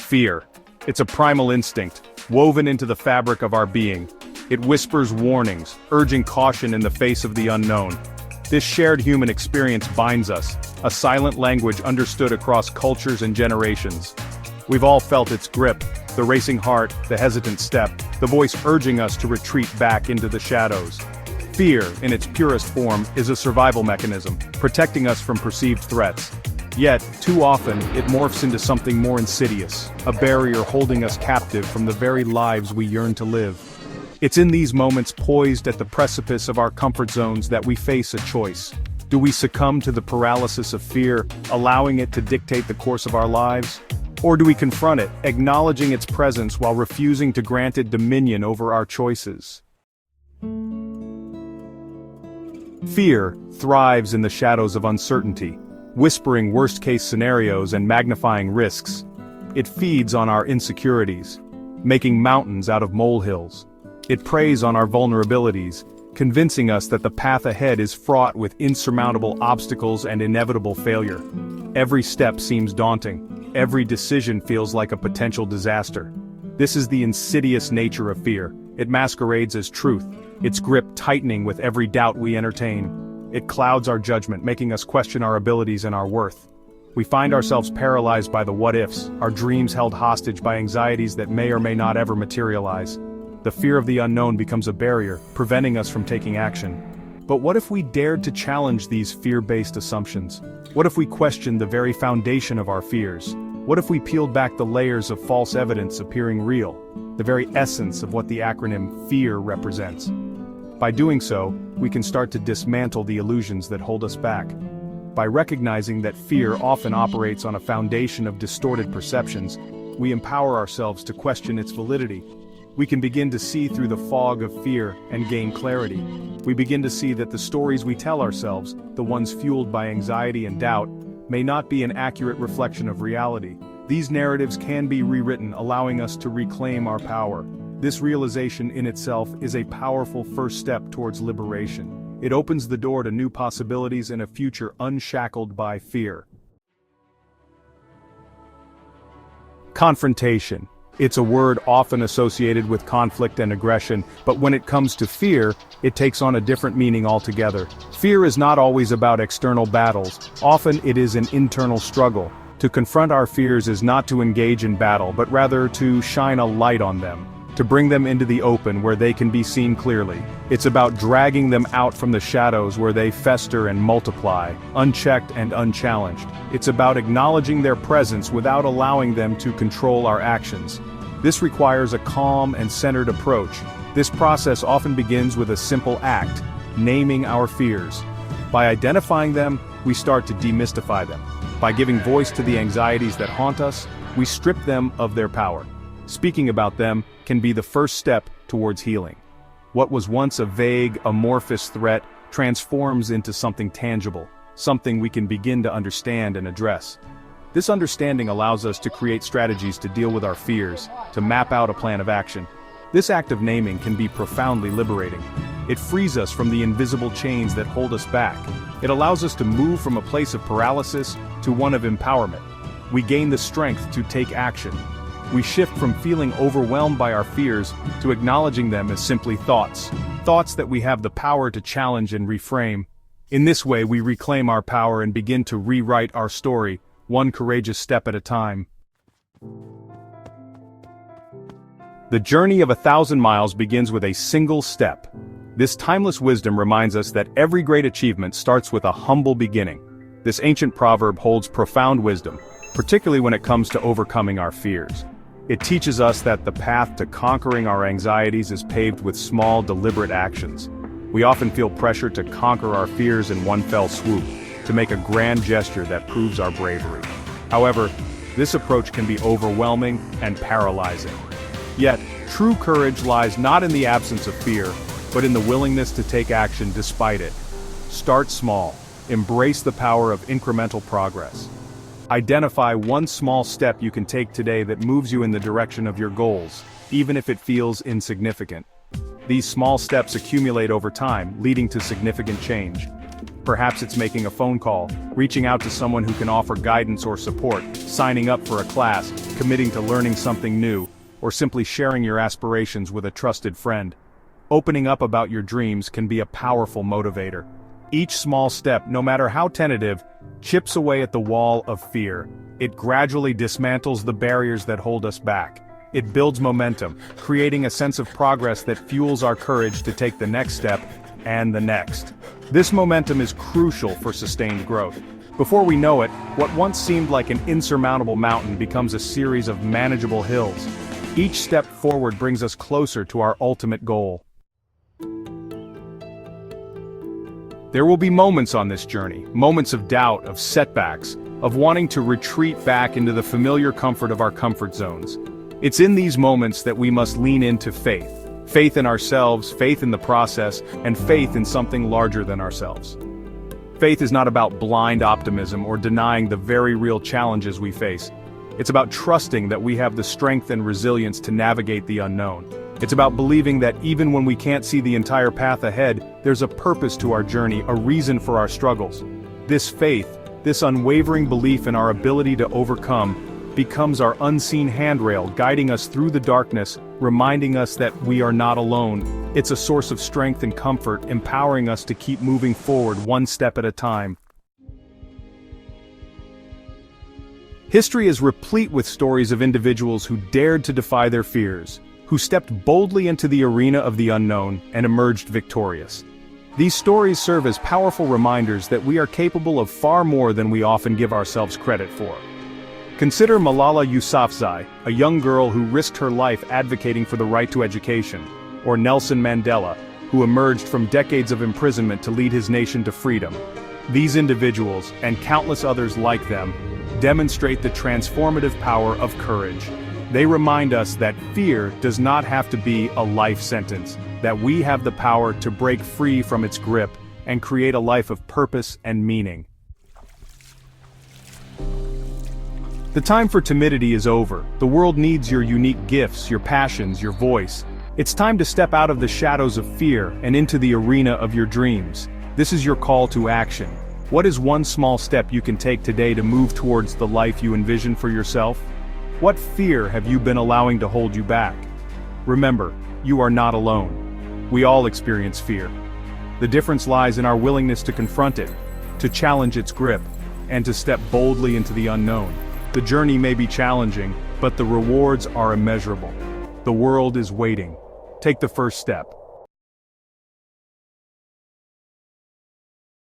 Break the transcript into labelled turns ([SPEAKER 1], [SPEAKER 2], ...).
[SPEAKER 1] Fear. It's a primal instinct, woven into the fabric of our being. It whispers warnings, urging caution in the face of the unknown. This shared human experience binds us, a silent language understood across cultures and generations. We've all felt its grip, the racing heart, the hesitant step, the voice urging us to retreat back into the shadows. Fear, in its purest form, is a survival mechanism, protecting us from perceived threats. Yet, too often, it morphs into something more insidious, a barrier holding us captive from the very lives we yearn to live. It's in these moments poised at the precipice of our comfort zones that we face a choice. Do we succumb to the paralysis of fear, allowing it to dictate the course of our lives? Or do we confront it, acknowledging its presence while refusing to grant it dominion over our choices? Fear thrives in the shadows of uncertainty, whispering worst-case scenarios and magnifying risks. It feeds on our insecurities, making mountains out of molehills. It preys on our vulnerabilities, convincing us that the path ahead is fraught with insurmountable obstacles and inevitable failure. Every step seems daunting. Every decision feels like a potential disaster. This is the insidious nature of fear. It masquerades as truth, its grip tightening with every doubt we entertain. It clouds our judgment, making us question our abilities and our worth. We find ourselves paralyzed by the what-ifs, our dreams held hostage by anxieties that may or may not ever materialize. The fear of the unknown becomes a barrier, preventing us from taking action. But what if we dared to challenge these fear-based assumptions? What if we questioned the very foundation of our fears? What if we peeled back the layers of false evidence appearing real, the very essence of what the acronym FEAR represents? By doing so, we can start to dismantle the illusions that hold us back. By recognizing that fear often operates on a foundation of distorted perceptions, we empower ourselves to question its validity. We can begin to see through the fog of fear and gain clarity. We begin to see that the stories we tell ourselves, the ones fueled by anxiety and doubt, may not be an accurate reflection of reality. These narratives can be rewritten, allowing us to reclaim our power. This realization in itself is a powerful first step towards liberation. It opens the door to new possibilities and a future unshackled by fear. Confrontation. It's a word often associated with conflict and aggression, but when it comes to fear, it takes on a different meaning altogether. Fear is not always about external battles. Often it is an internal struggle. To confront our fears is not to engage in battle, but rather to shine a light on them, to bring them into the open where they can be seen clearly. It's about dragging them out from the shadows where they fester and multiply, unchecked and unchallenged. It's about acknowledging their presence without allowing them to control our actions. This requires a calm and centered approach. This process often begins with a simple act, naming our fears. By identifying them, we start to demystify them. By giving voice to the anxieties that haunt us, we strip them of their power. Speaking about them can be the first step towards healing. What was once a vague, amorphous threat transforms into something tangible, something we can begin to understand and address. This understanding allows us to create strategies to deal with our fears, to map out a plan of action. This act of naming can be profoundly liberating. It frees us from the invisible chains that hold us back. It allows us to move from a place of paralysis to one of empowerment. We gain the strength to take action. We shift from feeling overwhelmed by our fears to acknowledging them as simply thoughts. Thoughts that we have the power to challenge and reframe. In this way, we reclaim our power and begin to rewrite our story, one courageous step at a time. The journey of 1,000 miles begins with a single step. This timeless wisdom reminds us that every great achievement starts with a humble beginning. This ancient proverb holds profound wisdom, particularly when it comes to overcoming our fears. It teaches us that the path to conquering our anxieties is paved with small, deliberate actions. We often feel pressure to conquer our fears in one fell swoop, to make a grand gesture that proves our bravery. However, this approach can be overwhelming and paralyzing. Yet, true courage lies not in the absence of fear, but in the willingness to take action despite it. Start small. Embrace the power of incremental progress. Identify one small step you can take today that moves you in the direction of your goals, even if it feels insignificant. These small steps accumulate over time, leading to significant change. Perhaps it's making a phone call, reaching out to someone who can offer guidance or support, signing up for a class, committing to learning something new, or simply sharing your aspirations with a trusted friend. Opening up about your dreams can be a powerful motivator. Each small step, no matter how tentative, chips away at the wall of fear. It gradually dismantles the barriers that hold us back. It builds momentum, creating a sense of progress that fuels our courage to take the next step, and the next. This momentum is crucial for sustained growth. Before we know it, what once seemed like an insurmountable mountain becomes a series of manageable hills. Each step forward brings us closer to our ultimate goal. There will be moments on this journey, moments of doubt, of setbacks, of wanting to retreat back into the familiar comfort of our comfort zones. It's in these moments that we must lean into faith. Faith in ourselves, faith in the process, and faith in something larger than ourselves. Faith is not about blind optimism or denying the very real challenges we face. It's about trusting that we have the strength and resilience to navigate the unknown. It's about believing that even when we can't see the entire path ahead, there's a purpose to our journey, a reason for our struggles. This faith, this unwavering belief in our ability to overcome, becomes our unseen handrail, guiding us through the darkness, reminding us that we are not alone. It's a source of strength and comfort, empowering us to keep moving forward one step at a time. History is replete with stories of individuals who dared to defy their fears, who stepped boldly into the arena of the unknown and emerged victorious. These stories serve as powerful reminders that we are capable of far more than we often give ourselves credit for. Consider Malala Yousafzai, a young girl who risked her life advocating for the right to education, or Nelson Mandela, who emerged from decades of imprisonment to lead his nation to freedom. These individuals, and countless others like them, demonstrate the transformative power of courage. They remind us that fear does not have to be a life sentence, that we have the power to break free from its grip and create a life of purpose and meaning. The time for timidity is over. The world needs your unique gifts, your passions, your voice. It's time to step out of the shadows of fear and into the arena of your dreams. This is your call to action. What is one small step you can take today to move towards the life you envision for yourself? What fear have you been allowing to hold you back? Remember, you are not alone. We all experience fear. The difference lies in our willingness to confront it, to challenge its grip, and to step boldly into the unknown. The journey may be challenging, but the rewards are immeasurable. The world is waiting. Take the first step.